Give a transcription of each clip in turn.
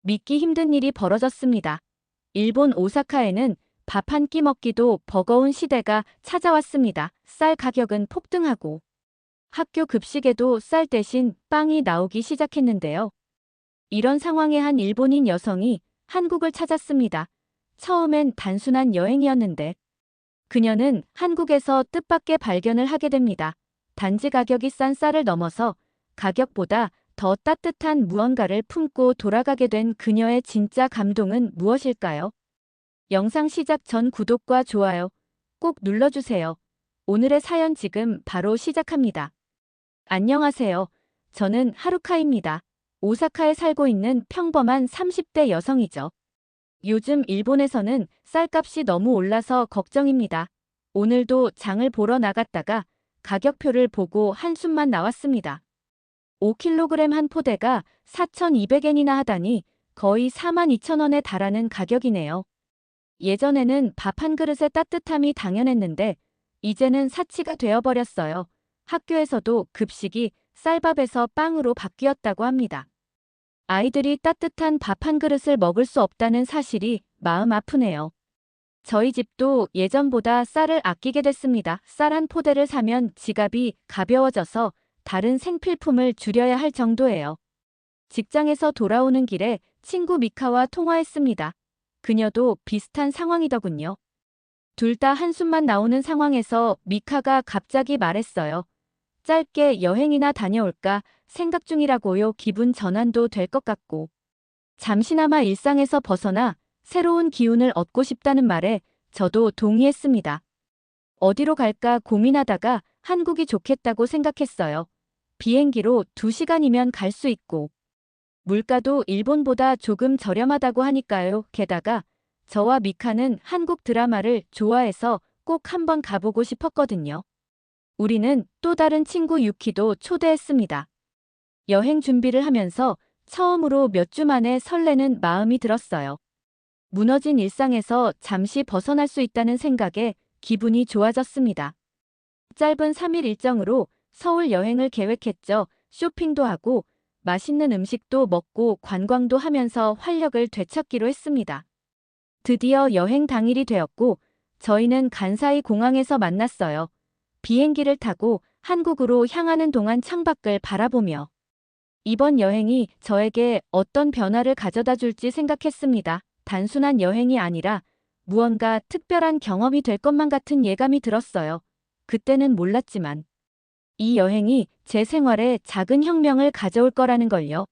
믿기 힘든 일이 벌어졌습니다. 일본 오사카에는 밥 한 끼 먹기도 버거운 시대가 찾아왔습니다. 쌀 가격은 폭등하고 학교 급식에도 쌀 대신 빵이 나오기 시작했는데요. 이런 상황에 한 일본인 여성이 한국을 찾았습니다. 처음엔 단순한 여행이었는데 그녀는 한국에서 뜻밖의 발견을 하게 됩니다. 단지 가격이 싼 쌀을 넘어서 가격보다 더 따뜻한 무언가를 품고 돌아가게 된 그녀의 진짜 감동은 무엇일까요? 영상 시작 전 구독과 좋아요 꼭 눌러주세요. 오늘의 사연 지금 바로 시작합니다. 안녕하세요. 저는 하루카입니다. 오사카에 살고 있는 평범한 30대 여성이죠. 요즘 일본에서는 쌀값이 너무 올라서 걱정입니다. 오늘도 장을 보러 나갔다가 가격표를 보고 한숨만 나왔습니다. 5kg 한 포대가 4,200엔이나 하다니 거의 42,000원에 달하는 가격이네요. 예전에는 밥 한 그릇의 따뜻함이 당연했는데 이제는 사치가 되어버렸어요. 학교에서도 급식이 쌀밥에서 빵으로 바뀌었다고 합니다. 아이들이 따뜻한 밥 한 그릇을 먹을 수 없다는 사실이 마음 아프네요. 저희 집도 예전보다 쌀을 아끼게 됐습니다. 쌀 한 포대를 사면 지갑이 가벼워져서 다른 생필품을 줄여야 할 정도예요. 직장에서 돌아오는 길에 친구 미카와 통화했습니다. 그녀도 비슷한 상황이더군요. 둘 다 한숨만 나오는 상황에서 미카가 갑자기 말했어요. 짧게 여행이나 다녀올까 생각 중이라고요. 기분 전환도 될 것 같고. 잠시나마 일상에서 벗어나 새로운 기운을 얻고 싶다는 말에 저도 동의했습니다. 어디로 갈까 고민하다가 한국이 좋겠다고 생각했어요. 비행기로 2시간이면 갈 수 있고. 물가도 일본보다 조금 저렴하다고 하니까요. 게다가 저와 미카는 한국 드라마를 좋아해서 꼭 한번 가보고 싶었거든요. 우리는 또 다른 친구 유키도 초대했습니다. 여행 준비를 하면서 처음으로 몇 주 만에 설레는 마음이 들었어요. 무너진 일상에서 잠시 벗어날 수 있다는 생각에 기분이 좋아졌습니다. 짧은 3일 일정으로 서울 여행을 계획했죠. 쇼핑도 하고 맛있는 음식도 먹고 관광도 하면서 활력을 되찾기로 했습니다. 드디어 여행 당일이 되었고 저희는 간사이 공항에서 만났어요. 비행기를 타고 한국으로 향하는 동안 창밖을 바라보며 이번 여행이 저에게 어떤 변화를 가져다 줄지 생각했습니다. 단순한 여행이 아니라 무언가 특별한 경험이 될 것만 같은 예감이 들었어요. 그때는 몰랐지만 이 여행이 제 생활에 작은 혁명을 가져올 거라는 걸요.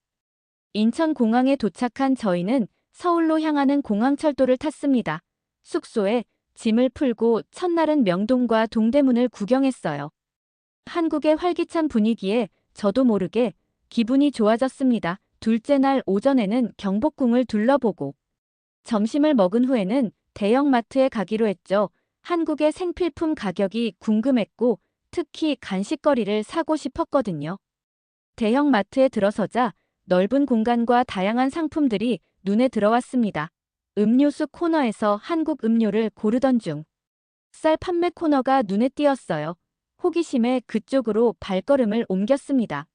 인천공항에 도착한 저희는 서울로 향하는 공항철도를 탔습니다. 숙소에 짐을 풀고 첫날은 명동과 동대문을 구경했어요. 한국의 활기찬 분위기에 저도 모르게 기분이 좋아졌습니다. 둘째 날 오전에는 경복궁을 둘러보고 점심을 먹은 후에는 대형마트에 가기로 했죠. 한국의 생필품 가격이 궁금했고 특히 간식거리를 사고 싶었거든요. 대형마트에 들어서자 넓은 공간과 다양한 상품들이 눈에 들어왔습니다. 음료수 코너에서 한국 음료를 고르던 중 쌀 판매 코너가 눈에 띄었어요. 호기심에 그쪽으로 발걸음을 옮겼습니다.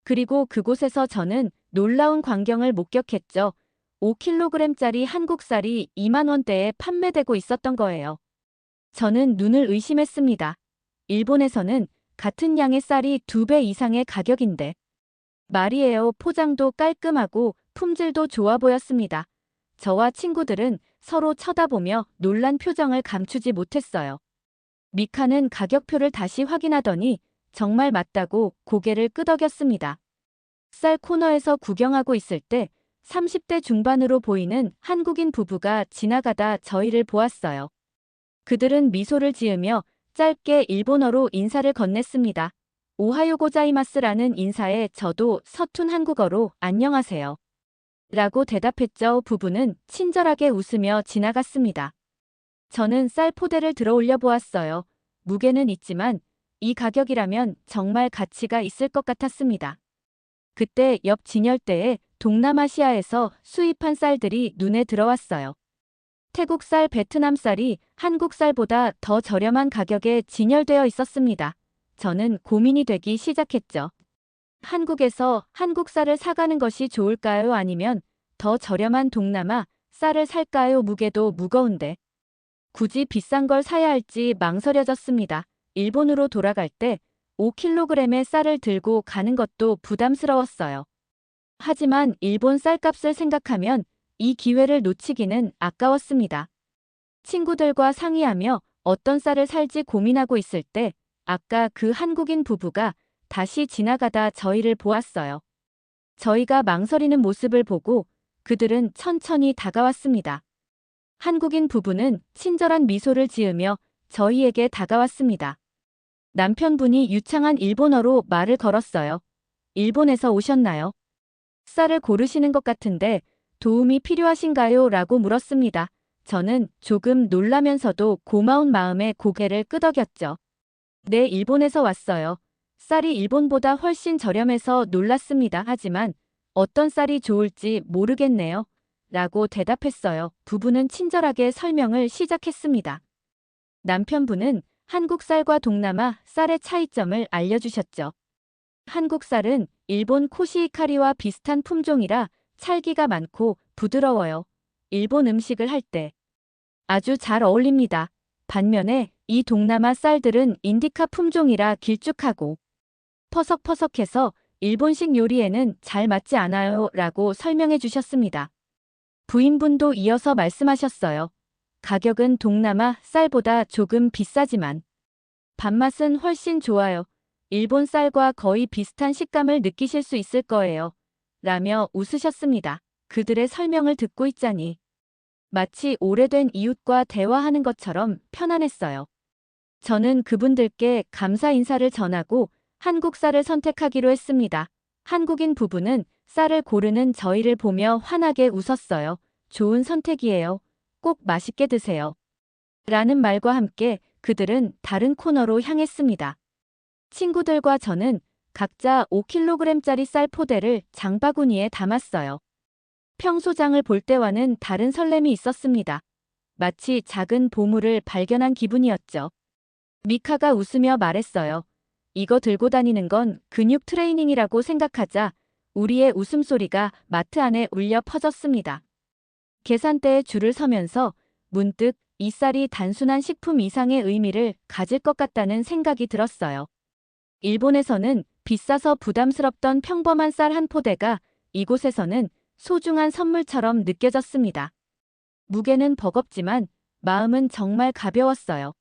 그리고 그곳에서 저는 놀라운 광경을 목격했죠. 5kg짜리 한국 쌀이 2만 원대에 판매되고 있었던 거예요. 저는 눈을 의심했습니다. 일본에서는 같은 양의 쌀이 2배 이상의 가격인데 말이에요. 포장도 깔끔하고 품질도 좋아 보였습니다. 저와 친구들은 서로 쳐다보며 놀란 표정을 감추지 못했어요. 미카는 가격표를 다시 확인하더니 정말 맞다고 고개를 끄덕였습니다. 쌀 코너에서 구경하고 있을 때 30대 중반으로 보이는 한국인 부부가 지나가다 저희를 보았어요. 그들은 미소를 지으며 짧게 일본어로 인사를 건넸습니다. 오하요 고자이마스라는 인사에 저도 서툰 한국어로 안녕하세요. 라고 대답했죠. 부부는 친절하게 웃으며 지나갔습니다. 저는 쌀 포대를 들어 올려 보았어요. 무게는 있지만 이 가격이라면 정말 가치가 있을 것 같았습니다. 그때 옆 진열대에 동남아시아에서 수입한 쌀들이 눈에 들어왔어요. 태국 쌀, 베트남 쌀이 한국 쌀보다 더 저렴한 가격에 진열되어 있었습니다. 저는 고민이 되기 시작했죠. 한국에서 한국 쌀을 사가는 것이 좋을까요? 아니면 더 저렴한 동남아 쌀을 살까요? 무게도 무거운데. 굳이 비싼 걸 사야 할지 망설여졌습니다. 일본으로 돌아갈 때 5kg의 쌀을 들고 가는 것도 부담스러웠어요. 하지만 일본 쌀값을 생각하면 이 기회를 놓치기는 아까웠습니다. 친구들과 상의하며 어떤 쌀을 살지 고민하고 있을 때 아까 그 한국인 부부가 다시 지나가다 저희를 보았어요. 저희가 망설이는 모습을 보고 그들은 천천히 다가왔습니다. 한국인 부부는 친절한 미소를 지으며 저희에게 다가왔습니다. 남편분이 유창한 일본어로 말을 걸었어요. 일본에서 오셨나요? 쌀을 고르시는 것 같은데 도움이 필요하신가요? 라고 물었습니다. 저는 조금 놀라면서도 고마운 마음에 고개를 끄덕였죠. 네, 일본에서 왔어요. 쌀이 일본보다 훨씬 저렴해서 놀랐습니다. 하지만 어떤 쌀이 좋을지 모르겠네요. 라고 대답했어요. 부부는 친절하게 설명을 시작했습니다. 남편분은 한국 쌀과 동남아 쌀의 차이점을 알려주셨죠. 한국 쌀은 일본 코시히카리와 비슷한 품종이라 찰기가 많고 부드러워요. 일본 음식을 할 때 아주 잘 어울립니다. 반면에 이 동남아 쌀들은 인디카 품종이라 길쭉하고 퍼석퍼석해서 일본식 요리에는 잘 맞지 않아요. 라고 설명해 주셨습니다. 부인분도 이어서 말씀하셨어요. 가격은 동남아 쌀보다 조금 비싸지만 밥맛은 훨씬 좋아요. 일본 쌀과 거의 비슷한 식감을 느끼실 수 있을 거예요. 라며 웃으셨습니다. 그들의 설명을 듣고 있자니 마치 오래된 이웃과 대화하는 것처럼 편안했어요. 저는 그분들께 감사 인사를 전하고 한국 쌀을 선택하기로 했습니다. 한국인 부부는 쌀을 고르는 저희를 보며 환하게 웃었어요. 좋은 선택이에요. 꼭 맛있게 드세요. 라는 말과 함께 그들은 다른 코너로 향했습니다. 친구들과 저는 각자 5kg짜리 쌀 포대를 장바구니에 담았어요. 평소 장을 볼 때와는 다른 설렘이 있었습니다. 마치 작은 보물을 발견한 기분이었죠. 미카가 웃으며 말했어요. 이거 들고 다니는 건 근육 트레이닝이라고 생각하자. 우리의 웃음소리가 마트 안에 울려 퍼졌습니다. 계산대에 줄을 서면서 문득 이 쌀이 단순한 식품 이상의 의미를 가질 것 같다는 생각이 들었어요. 일본에서는 비싸서 부담스럽던 평범한 쌀 한 포대가 이곳에서는 소중한 선물처럼 느껴졌습니다. 무게는 버겁지만 마음은 정말 가벼웠어요.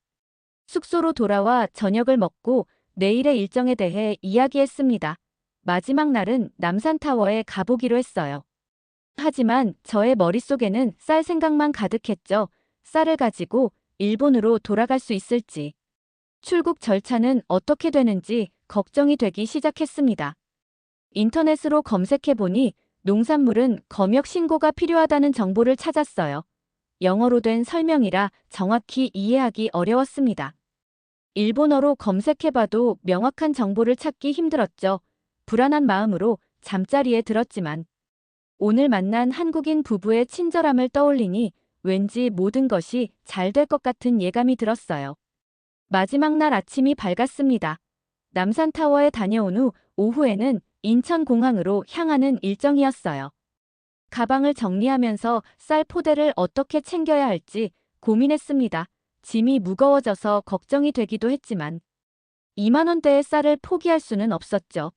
숙소로 돌아와 저녁을 먹고 내일의 일정에 대해 이야기했습니다. 마지막 날은 남산타워에 가보기로 했어요. 하지만 저의 머릿속에는 쌀 생각만 가득했죠. 쌀을 가지고 일본으로 돌아갈 수 있을지, 출국 절차는 어떻게 되는지 걱정이 되기 시작했습니다. 인터넷으로 검색해보니 농산물은 검역 신고가 필요하다는 정보를 찾았어요. 영어로 된 설명이라 정확히 이해하기 어려웠습니다. 일본어로 검색해봐도 명확한 정보를 찾기 힘들었죠. 불안한 마음으로 잠자리에 들었지만 오늘 만난 한국인 부부의 친절함을 떠올리니 왠지 모든 것이 잘 될 것 같은 예감이 들었어요. 마지막 날 아침이 밝았습니다. 남산타워에 다녀온 후 오후에는 인천공항으로 향하는 일정이었어요. 가방을 정리하면서 쌀 포대를 어떻게 챙겨야 할지 고민했습니다. 짐이 무거워져서 걱정이 되기도 했지만 2만 원대의 쌀을 포기할 수는 없었죠.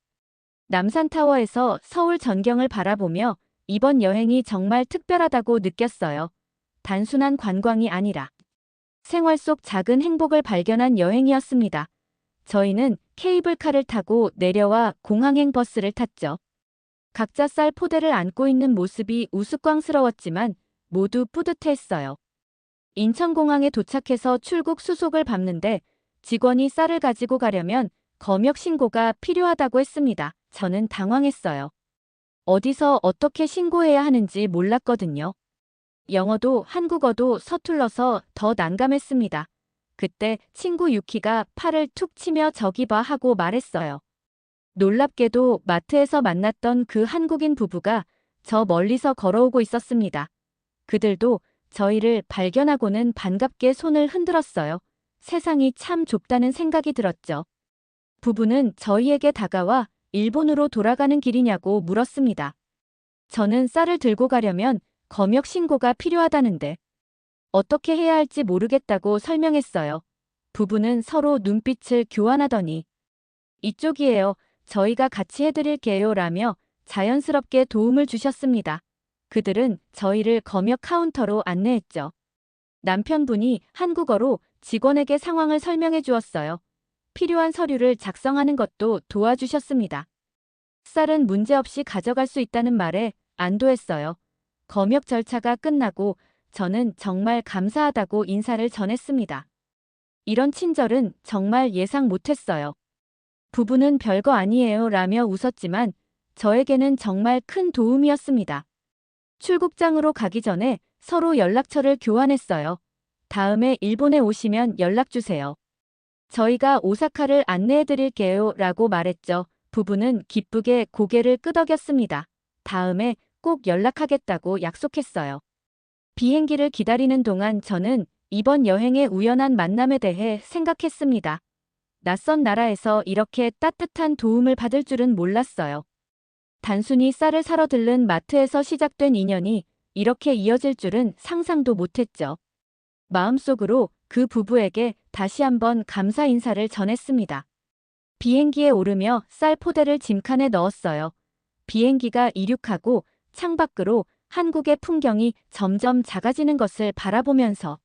남산타워에서 서울 전경을 바라보며 이번 여행이 정말 특별하다고 느꼈어요. 단순한 관광이 아니라 생활 속 작은 행복을 발견한 여행이었습니다. 저희는 케이블카를 타고 내려와 공항행 버스를 탔죠. 각자 쌀 포대를 안고 있는 모습이 우스꽝스러웠지만 모두 뿌듯해했어요. 인천공항에 도착해서 출국 수속을 밟는데 직원이 쌀을 가지고 가려면 검역 신고가 필요하다고 했습니다. 저는 당황했어요. 어디서 어떻게 신고해야 하는지 몰랐거든요. 영어도 한국어도 서툴러서 더 난감했습니다. 그때 친구 유키가 팔을 툭 치며 저기 봐 하고 말했어요. 놀랍게도 마트에서 만났던 그 한국인 부부가 저 멀리서 걸어오고 있었습니다. 그들도 저희를 발견하고는 반갑게 손을 흔들었어요. 세상이 참 좁다는 생각이 들었죠. 부부는 저희에게 다가와 일본으로 돌아가는 길이냐고 물었습니다. 저는 쌀을 들고 가려면 검역 신고가 필요하다는데 어떻게 해야 할지 모르겠다고 설명했어요. 부부는 서로 눈빛을 교환하더니 이쪽이에요. 저희가 같이 해드릴게요 라며 자연스럽게 도움을 주셨습니다. 그들은 저희를 검역 카운터로 안내했죠. 남편분이 한국어로 직원에게 상황을 설명해 주었어요. 필요한 서류를 작성하는 것도 도와주셨습니다. 쌀은 문제없이 가져갈 수 있다는 말에 안도했어요. 검역 절차가 끝나고 저는 정말 감사하다고 인사를 전했습니다. 이런 친절은 정말 예상 못했어요. 부부는 별거 아니에요 라며 웃었지만 저에게는 정말 큰 도움이었습니다. 출국장으로 가기 전에 서로 연락처를 교환했어요. 다음에 일본에 오시면 연락주세요. 저희가 오사카를 안내해드릴게요 라고 말했죠. 부부는 기쁘게 고개를 끄덕였습니다. 다음에 꼭 연락하겠다고 약속했어요. 비행기를 기다리는 동안 저는 이번 여행의 우연한 만남에 대해 생각했습니다. 낯선 나라에서 이렇게 따뜻한 도움을 받을 줄은 몰랐어요. 단순히 쌀을 사러 들른 마트에서 시작된 인연이 이렇게 이어질 줄은 상상도 못했죠. 마음속으로 그 부부에게 다시 한번 감사 인사를 전했습니다. 비행기에 오르며 쌀 포대를 짐칸에 넣었어요. 비행기가 이륙하고 창밖으로 한국의 풍경이 점점 작아지는 것을 바라보면서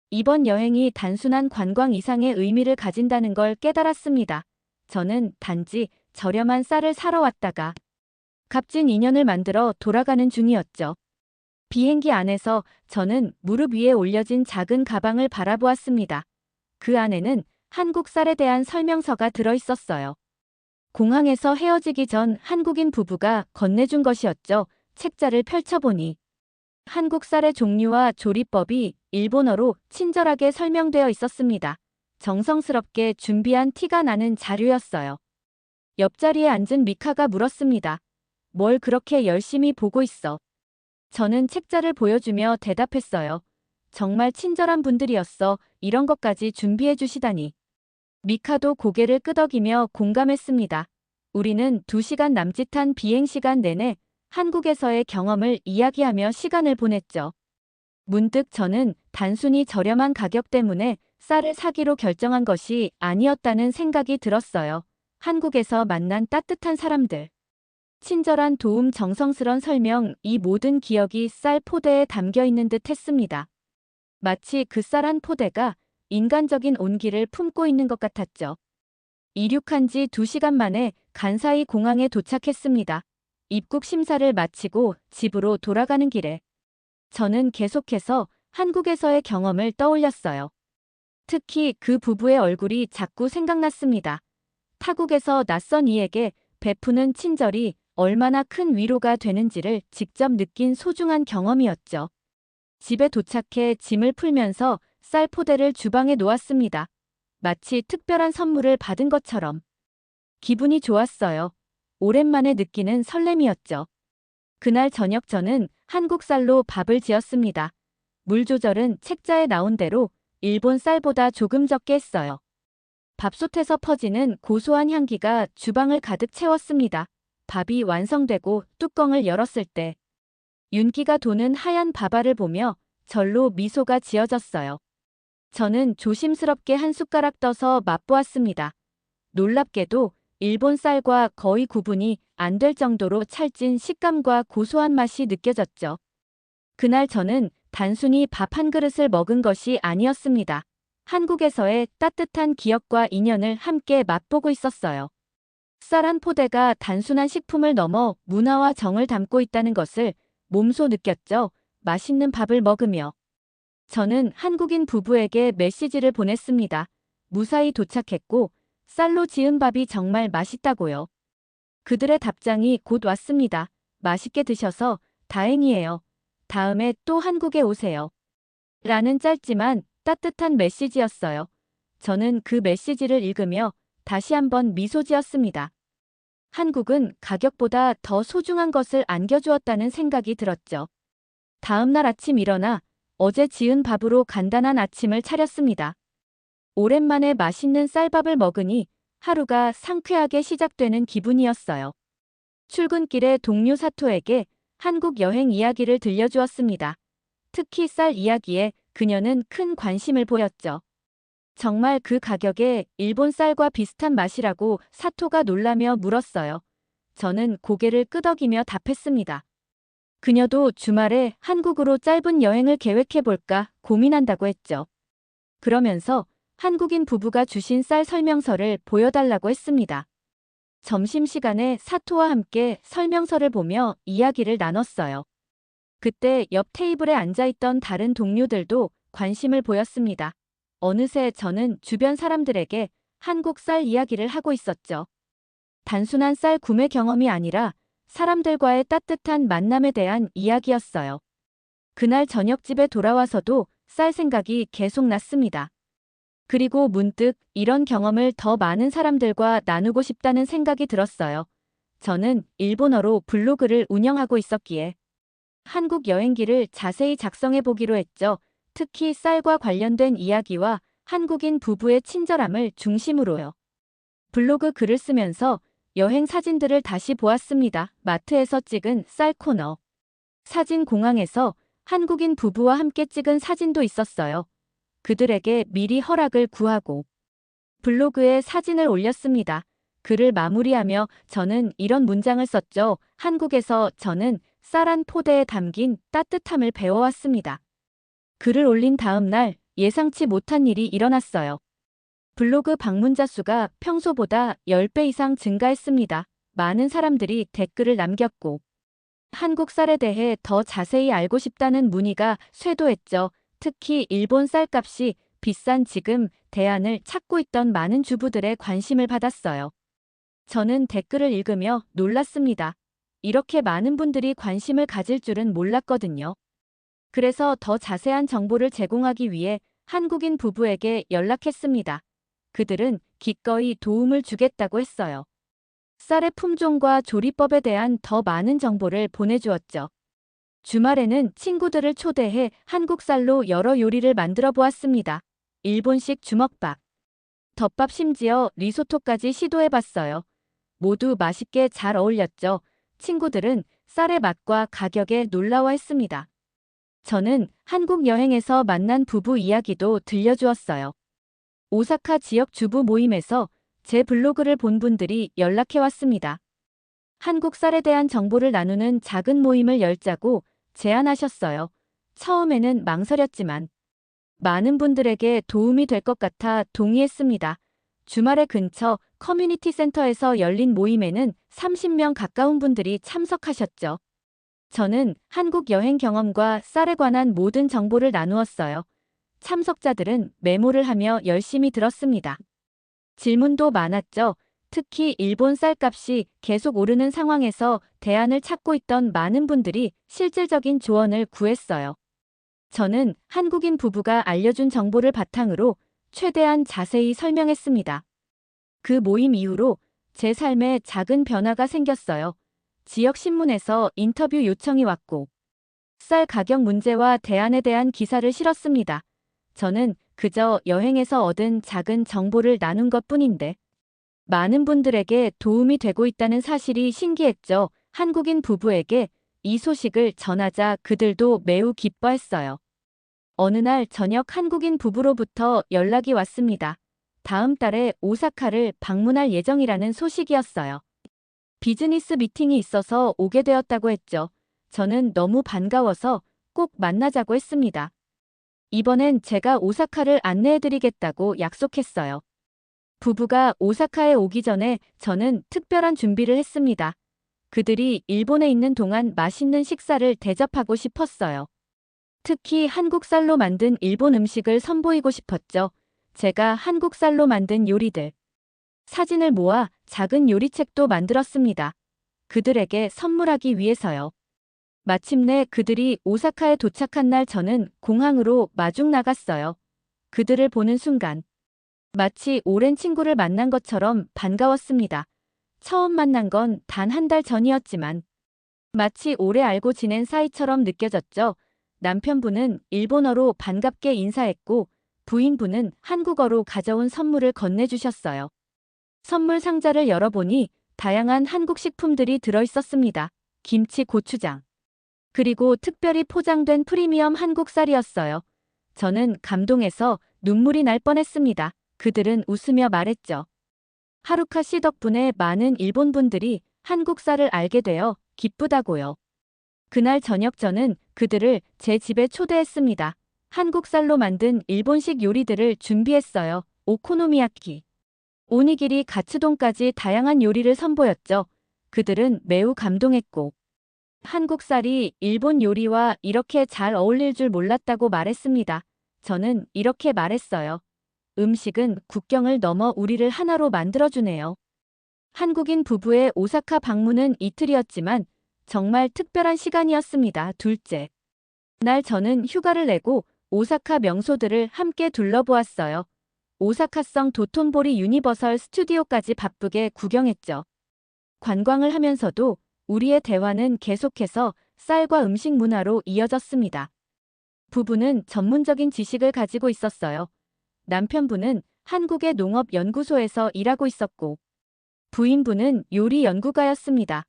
이번 여행이 단순한 관광 이상의 의미를 가진다는 걸 깨달았습니다. 저는 단지 저렴한 쌀을 사러 왔다가 값진 인연을 만들어 돌아가는 중이었죠. 비행기 안에서 저는 무릎 위에 올려진 작은 가방을 바라보았습니다. 그 안에는 한국 쌀에 대한 설명서가 들어있었어요. 공항에서 헤어지기 전 한국인 부부가 건네준 것이었죠. 책자를 펼쳐보니 한국 쌀의 종류와 조리법이 일본어로 친절하게 설명되어 있었습니다. 정성스럽게 준비한 티가 나는 자료였어요. 옆자리에 앉은 미카가 물었습니다. 뭘 그렇게 열심히 보고 있어? 저는 책자를 보여주며 대답했어요. 정말 친절한 분들이었어. 이런 것까지 준비해 주시다니. 미카도 고개를 끄덕이며 공감했습니다. 우리는 2시간 남짓한 비행시간 내내 한국에서의 경험을 이야기하며 시간을 보냈죠. 문득 저는 단순히 저렴한 가격 때문에 쌀을 사기로 결정한 것이 아니었다는 생각이 들었어요. 한국에서 만난 따뜻한 사람들, 친절한 도움, 정성스런 설명, 이 모든 기억이 쌀 포대에 담겨 있는 듯 했습니다. 마치 그 쌀 한 포대가 인간적인 온기를 품고 있는 것 같았죠. 이륙한 지 2시간 만에 간사이 공항에 도착했습니다. 입국 심사를 마치고 집으로 돌아가는 길에 저는 계속해서 한국에서의 경험을 떠올렸어요. 특히 그 부부의 얼굴이 자꾸 생각났습니다. 타국에서 낯선 이에게 베푸는 친절이 얼마나 큰 위로가 되는지를 직접 느낀 소중한 경험이었죠. 집에 도착해 짐을 풀면서 쌀 포대를 주방에 놓았습니다. 마치 특별한 선물을 받은 것처럼 기분이 좋았어요. 오랜만에 느끼는 설렘이었죠. 그날 저녁 저는 한국 쌀로 밥을 지었습니다. 물 조절은 책자에 나온 대로 일본 쌀보다 조금 적게 했어요. 밥솥에서 퍼지는 고소한 향기가 주방을 가득 채웠습니다. 밥이 완성되고 뚜껑을 열었을 때 윤기가 도는 하얀 밥알을 보며 절로 미소가 지어졌어요. 저는 조심스럽게 한 숟가락 떠서 맛보았습니다. 놀랍게도 일본 쌀과 거의 구분이 안 될 정도로 찰진 식감과 고소한 맛이 느껴졌죠. 그날 저는 단순히 밥 한 그릇을 먹은 것이 아니었습니다. 한국에서의 따뜻한 기억과 인연을 함께 맛보고 있었어요. 쌀 한 포대가 단순한 식품을 넘어 문화와 정을 담고 있다는 것을 몸소 느꼈죠. 맛있는 밥을 먹으며 저는 한국인 부부에게 메시지를 보냈습니다. 무사히 도착했고 쌀로 지은 밥이 정말 맛있다고요. 그들의 답장이 곧 왔습니다. 맛있게 드셔서 다행이에요. 다음에 또 한국에 오세요. 라는 짧지만 따뜻한 메시지였어요. 저는 그 메시지를 읽으며 다시 한번 미소 지었습니다. 한국은 가격보다 더 소중한 것을 안겨주었다는 생각이 들었죠. 다음 날 아침 일어나 어제 지은 밥으로 간단한 아침을 차렸습니다. 오랜만에 맛있는 쌀밥을 먹으니 하루가 상쾌하게 시작되는 기분이었어요. 출근길에 동료 사토에게 한국 여행 이야기를 들려주었습니다. 특히 쌀 이야기에 그녀는 큰 관심을 보였죠. 정말 그 가격에 일본 쌀과 비슷한 맛이라고 사토가 놀라며 물었어요. 저는 고개를 끄덕이며 답했습니다. 그녀도 주말에 한국으로 짧은 여행을 계획해볼까 고민한다고 했죠. 그러면서 한국인 부부가 주신 쌀 설명서를 보여달라고 했습니다. 점심시간에 사토와 함께 설명서를 보며 이야기를 나눴어요. 그때 옆 테이블에 앉아있던 다른 동료들도 관심을 보였습니다. 어느새 저는 주변 사람들에게 한국 쌀 이야기를 하고 있었죠. 단순한 쌀 구매 경험이 아니라 사람들과의 따뜻한 만남에 대한 이야기였어요. 그날 저녁 집에 돌아와서도 쌀 생각이 계속 났습니다. 그리고 문득 이런 경험을 더 많은 사람들과 나누고 싶다는 생각이 들었어요. 저는 일본어로 블로그를 운영하고 있었기에 한국 여행기를 자세히 작성해 보기로 했죠. 특히 쌀과 관련된 이야기와 한국인 부부의 친절함을 중심으로요. 블로그 글을 쓰면서 여행 사진들을 다시 보았습니다. 마트에서 찍은 쌀 코너. 사진 공항에서 한국인 부부와 함께 찍은 사진도 있었어요. 그들에게 미리 허락을 구하고 블로그에 사진을 올렸습니다. 글을 마무리하며 저는 이런 문장을 썼죠. 한국에서 저는 쌀 한 포대에 담긴 따뜻함을 배워왔습니다. 글을 올린 다음 날 예상치 못한 일이 일어났어요. 블로그 방문자 수가 평소보다 10배 이상 증가했습니다. 많은 사람들이 댓글을 남겼고 한국 쌀에 대해 더 자세히 알고 싶다는 문의가 쇄도했죠. 특히 일본 쌀값이 비싼 지금 대안을 찾고 있던 많은 주부들의 관심을 받았어요. 저는 댓글을 읽으며 놀랐습니다. 이렇게 많은 분들이 관심을 가질 줄은 몰랐거든요. 그래서 더 자세한 정보를 제공하기 위해 한국인 부부에게 연락했습니다. 그들은 기꺼이 도움을 주겠다고 했어요. 쌀의 품종과 조리법에 대한 더 많은 정보를 보내주었죠. 주말에는 친구들을 초대해 한국 쌀로 여러 요리를 만들어 보았습니다. 일본식 주먹밥, 덮밥 심지어 리소토까지 시도해봤어요. 모두 맛있게 잘 어울렸죠. 친구들은 쌀의 맛과 가격에 놀라워했습니다. 저는 한국 여행에서 만난 부부 이야기도 들려주었어요. 오사카 지역 주부 모임에서 제 블로그를 본 분들이 연락해왔습니다. 한국 쌀에 대한 정보를 나누는 작은 모임을 열자고 제안하셨어요. 처음에는 망설였지만 많은 분들에게 도움이 될 것 같아 동의했습니다. 주말에 근처 커뮤니티 센터에서 열린 모임에는 30명 가까운 분들이 참석하셨죠. 저는 한국 여행 경험과 쌀에 관한 모든 정보를 나누었어요. 참석자들은 메모를 하며 열심히 들었습니다. 질문도 많았죠. 특히 일본 쌀값이 계속 오르는 상황에서 대안을 찾고 있던 많은 분들이 실질적인 조언을 구했어요. 저는 한국인 부부가 알려준 정보를 바탕으로 최대한 자세히 설명했습니다. 그 모임 이후로 제 삶에 작은 변화가 생겼어요. 지역 신문에서 인터뷰 요청이 왔고 쌀 가격 문제와 대안에 대한 기사를 실었습니다. 저는 그저 여행에서 얻은 작은 정보를 나눈 것뿐인데 많은 분들에게 도움이 되고 있다는 사실이 신기했죠. 한국인 부부에게 이 소식을 전하자 그들도 매우 기뻐했어요. 어느 날 저녁 한국인 부부로부터 연락이 왔습니다. 다음 달에 오사카를 방문할 예정이라는 소식이었어요. 비즈니스 미팅이 있어서 오게 되었다고 했죠. 저는 너무 반가워서 꼭 만나자고 했습니다. 이번엔 제가 오사카를 안내해드리겠다고 약속했어요. 부부가 오사카에 오기 전에 저는 특별한 준비를 했습니다. 그들이 일본에 있는 동안 맛있는 식사를 대접하고 싶었어요. 특히 한국 쌀로 만든 일본 음식을 선보이고 싶었죠. 제가 한국 쌀로 만든 요리들, 사진을 모아 작은 요리책도 만들었습니다. 그들에게 선물하기 위해서요. 마침내 그들이 오사카에 도착한 날 저는 공항으로 마중 나갔어요. 그들을 보는 순간 마치 오랜 친구를 만난 것처럼 반가웠습니다. 처음 만난 건 단 한 달 전이었지만 마치 오래 알고 지낸 사이처럼 느껴졌죠. 남편분은 일본어로 반갑게 인사했고 부인분은 한국어로 가져온 선물을 건네주셨어요. 선물 상자를 열어보니 다양한 한국 식품들이 들어있었습니다. 김치, 고추장, 그리고 특별히 포장된 프리미엄 한국 쌀이었어요. 저는 감동해서 눈물이 날 뻔했습니다. 그들은 웃으며 말했죠. 하루카 씨 덕분에 많은 일본 분들이 한국 쌀을 알게 되어 기쁘다고요. 그날 저녁 저는 그들을 제 집에 초대했습니다. 한국 쌀로 만든 일본식 요리들을 준비했어요. 오코노미야키, 오니기리, 가츠동까지 다양한 요리를 선보였죠. 그들은 매우 감동했고 한국 쌀이 일본 요리와 이렇게 잘 어울릴 줄 몰랐다고 말했습니다. 저는 이렇게 말했어요. 음식은 국경을 넘어 우리를 하나로 만들어주네요. 한국인 부부의 오사카 방문은 이틀이었지만 정말 특별한 시간이었습니다. 둘째 날 저는 휴가를 내고 오사카 명소들을 함께 둘러보았어요. 오사카성 도톤보리 유니버설 스튜디오까지 바쁘게 구경했죠. 관광을 하면서도 우리의 대화는 계속해서 쌀과 음식 문화로 이어졌습니다. 부부는 전문적인 지식을 가지고 있었어요. 남편분은 한국의 농업연구소에서 일하고 있었고 부인분은 요리 연구가였습니다.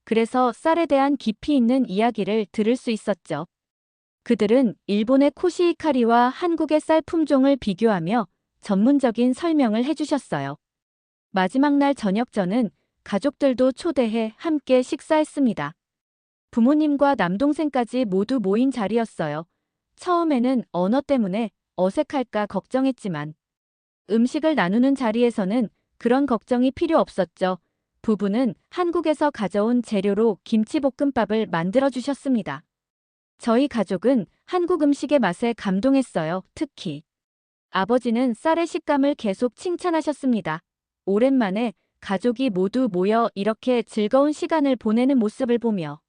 그래서 쌀에 대한 깊이 있는 이야기를 들을 수 있었죠. 그들은 일본의 코시히카리와 한국의 쌀 품종을 비교하며 전문적인 설명을 해주셨어요. 마지막 날 저녁 저는 가족들도 초대해 함께 식사했습니다. 부모님과 남동생까지 모두 모인 자리였어요. 처음에는 언어 때문에 어색할까 걱정했지만 음식을 나누는 자리에서는 그런 걱정이 필요 없었죠. 부부는 한국에서 가져온 재료로 김치볶음밥을 만들어 주셨습니다. 저희 가족은 한국 음식의 맛에 감동했어요. 특히 아버지는 쌀의 식감을 계속 칭찬하셨습니다. 오랜만에 가족이 모두 모여 이렇게 즐거운 시간을 보내는 모습을 보며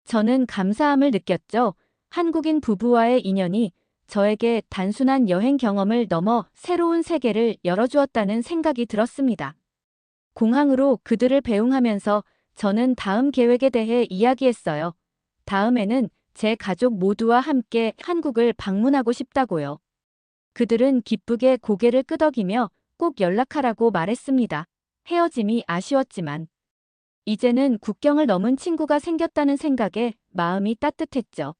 저는 감사함을 느꼈죠. 한국인 부부와의 인연이 저에게 단순한 여행 경험을 넘어 새로운 세계를 열어주었다는 생각이 들었습니다. 공항으로 그들을 배웅하면서 저는 다음 계획에 대해 이야기했어요. 다음에는 제 가족 모두와 함께 한국을 방문하고 싶다고요. 그들은 기쁘게 고개를 끄덕이며 꼭 연락하라고 말했습니다. 헤어짐이 아쉬웠지만 이제는 국경을 넘은 친구가 생겼다는 생각에 마음이 따뜻했죠.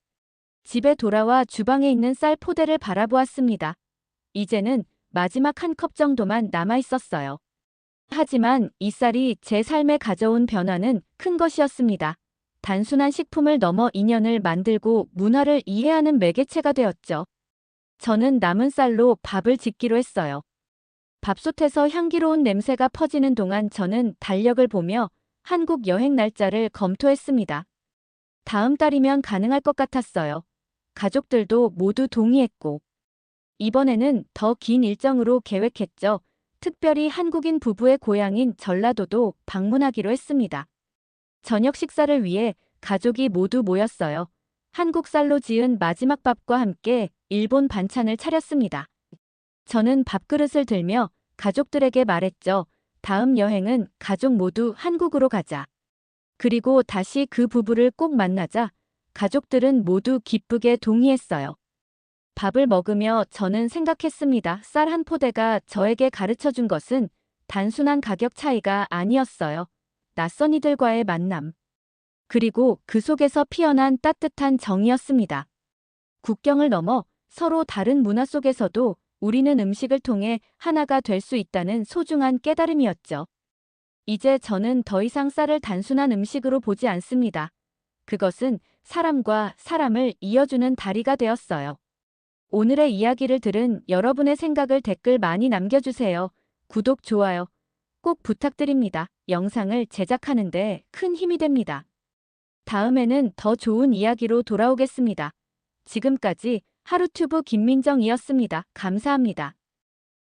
집에 돌아와 주방에 있는 쌀 포대를 바라보았습니다. 이제는 마지막 한 컵 정도만 남아 있었어요. 하지만 이 쌀이 제 삶에 가져온 변화는 큰 것이었습니다. 단순한 식품을 넘어 인연을 만들고 문화를 이해하는 매개체가 되었죠. 저는 남은 쌀로 밥을 짓기로 했어요. 밥솥에서 향기로운 냄새가 퍼지는 동안 저는 달력을 보며 한국 여행 날짜를 검토했습니다. 다음 달이면 가능할 것 같았어요. 가족들도 모두 동의했고 이번에는 더 긴 일정으로 계획했죠. 특별히 한국인 부부의 고향인 전라도도 방문하기로 했습니다. 저녁 식사를 위해 가족이 모두 모였어요. 한국 쌀로 지은 마지막 밥과 함께 일본 반찬을 차렸습니다. 저는 밥그릇을 들며 가족들에게 말했죠. 다음 여행은 가족 모두 한국으로 가자. 그리고 다시 그 부부를 꼭 만나자. 가족들은 모두 기쁘게 동의했어요. 밥을 먹으며 저는 생각했습니다. 쌀 한 포대가 저에게 가르쳐준 것은 단순한 가격 차이가 아니었어요. 낯선 이들과의 만남. 그리고 그 속에서 피어난 따뜻한 정이었습니다. 국경을 넘어 서로 다른 문화 속에서도 우리는 음식을 통해 하나가 될 수 있다는 소중한 깨달음이었죠. 이제 저는 더 이상 쌀을 단순한 음식으로 보지 않습니다. 그것은 사람과 사람을 이어주는 다리가 되었어요. 오늘의 이야기를 들은 여러분의 생각을 댓글 많이 남겨주세요. 구독, 좋아요 꼭 부탁드립니다. 영상을 제작하는 데 큰 힘이 됩니다. 다음에는 더 좋은 이야기로 돌아오겠습니다. 지금까지 하루튜브 김민정이었습니다. 감사합니다.